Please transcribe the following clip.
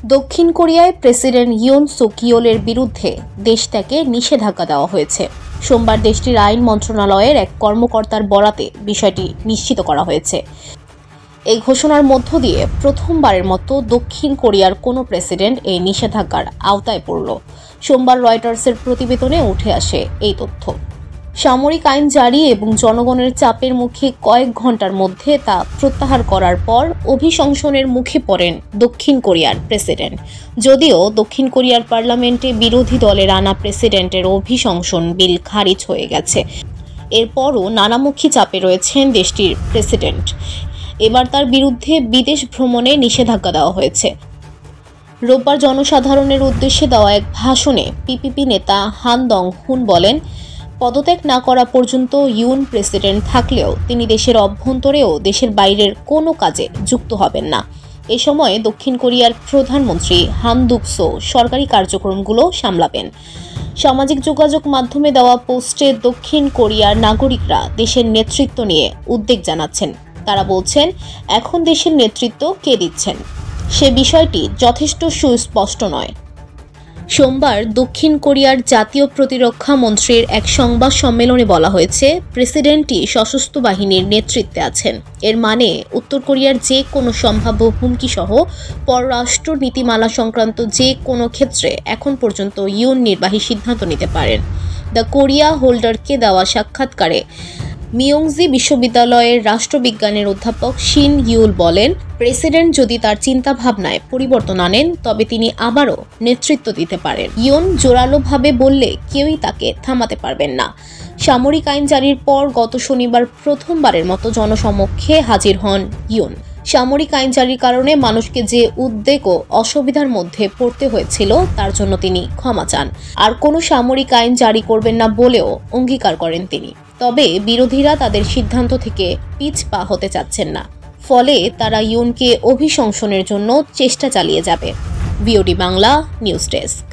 দক্ষিণ কোরিয়ায় president Yoon সুক ইয়োলের বিরুদ্ধে দেশ ত্যাগে নিষেধাজ্ঞা দেওয়া হয়েছে। সোমবার দেশটির আইন মন্ত্রণালয়ের এক কর্মকর্তার বরাতে বিষয়টি নিশ্চিত করা হয়েছে। এই ঘোষণার মধ্য দিয়ে প্রথমবারের মতো দক্ষিণ কোরিয়ার কোনো প্রেসিডেন্ট এই নিষেধাজ্ঞার আওতায় পড়ল। সোমবার রয়টার্সের প্রতিবেদনে উঠে আসে এই তথ্য। সামরিক আইন জারি এবং জনগণের চাপের মুখে কয়েক ঘন্টার মধ্যে তা প্রত্যাহার করার পর অভিশংসনের মুখে পড়েন দক্ষিণ কোরিয়ার প্রেসিডেন্ট। যদিও দক্ষিণ কোরিয়ার পার্লামেন্টে বিরোধী দলের আনা প্রেসিডেন্টের অভিশংসন বিল খারিজ হয়ে গেছে, এরপরও নানামুখী চাপে রয়েছেন দেশটির প্রেসিডেন্ট। এবার তার বিরুদ্ধে বিদেশ ভ্রমণে নিষেধাজ্ঞা দেওয়া হয়েছে। রোববার জনসাধারণের উদ্দেশ্যে দেওয়া এক ভাষণে পিপিপি নেতা হান দং হুন বলেন, পদত্যাগ না করা পর্যন্ত ইউন প্রেসিডেন্ট থাকলেও তিনি দেশের অভ্যন্তরে ও দেশের বাইরের কোনো কাজে যুক্ত হবেন না। এ সময় দক্ষিণ কোরিয়ার প্রধানমন্ত্রী হান দুক-সো সরকারি কার্যক্রমগুলো সামলাবেন। সামাজিক যোগাযোগ মাধ্যমে দেওয়া পোস্টে দক্ষিণ কোরিয়ার নাগরিকরা দেশের নেতৃত্ব নিয়ে উদ্বেগ জানাচ্ছেন। তারা বলছেন, এখন দেশের নেতৃত্ব কে দিচ্ছেন সে বিষয়টি যথেষ্ট সুস্পষ্ট নয়। সোমবার দক্ষিণ কোরিয়ার জাতীয় প্রতিরক্ষা মন্ত্রীর এক সংবাদ সম্মেলনে বলা হয়েছে, প্রেসিডেন্টই সশস্ত্র বাহিনীর নেতৃত্বে আছেন। এর মানে উত্তর কোরিয়ার যে কোনো সম্ভাব্য হুমকি সহ পররাষ্ট্র নীতিমালা সংক্রান্ত যে কোনো ক্ষেত্রে এখন পর্যন্ত ইউন নির্বাহী সিদ্ধান্ত নিতে পারেন। দ্য কোরিয়া হোল্ডারকে দেওয়া সাক্ষাৎকারে মিয়ংজি বিশ্ববিদ্যালয়ের রাষ্ট্রবিজ্ঞানের অধ্যাপক শিন ইউল বলেন, প্রেসিডেন্ট যদি তার চিন্তা ভাবনায় পরিবর্তন আনেন তবে তিনি আবারও নেতৃত্ব দিতে পারেন। ইউন জোরালোভাবে বললে কেউই তাকে থামাতে পারবেন না। সামরিক আইন জারির পর গত শনিবার প্রথমবারের মতো জনসমক্ষে হাজির হন ইউন। সামরিক আইন জারির কারণে মানুষকে যে উদ্বেগ ও অসুবিধার মধ্যে পড়তে হয়েছিল তার জন্য তিনি ক্ষমা চান। আর কোনো সামরিক আইন জারি করবেন না বলেও অঙ্গীকার করেন তিনি। তবে বিরোধীরা তাদের সিদ্ধান্ত থেকে পিছপা হতে চাচ্ছেন না, ফলে তারা ইউনকে অভিশংসনের জন্য চেষ্টা চালিয়ে যাবে। VOD Bangla news desk.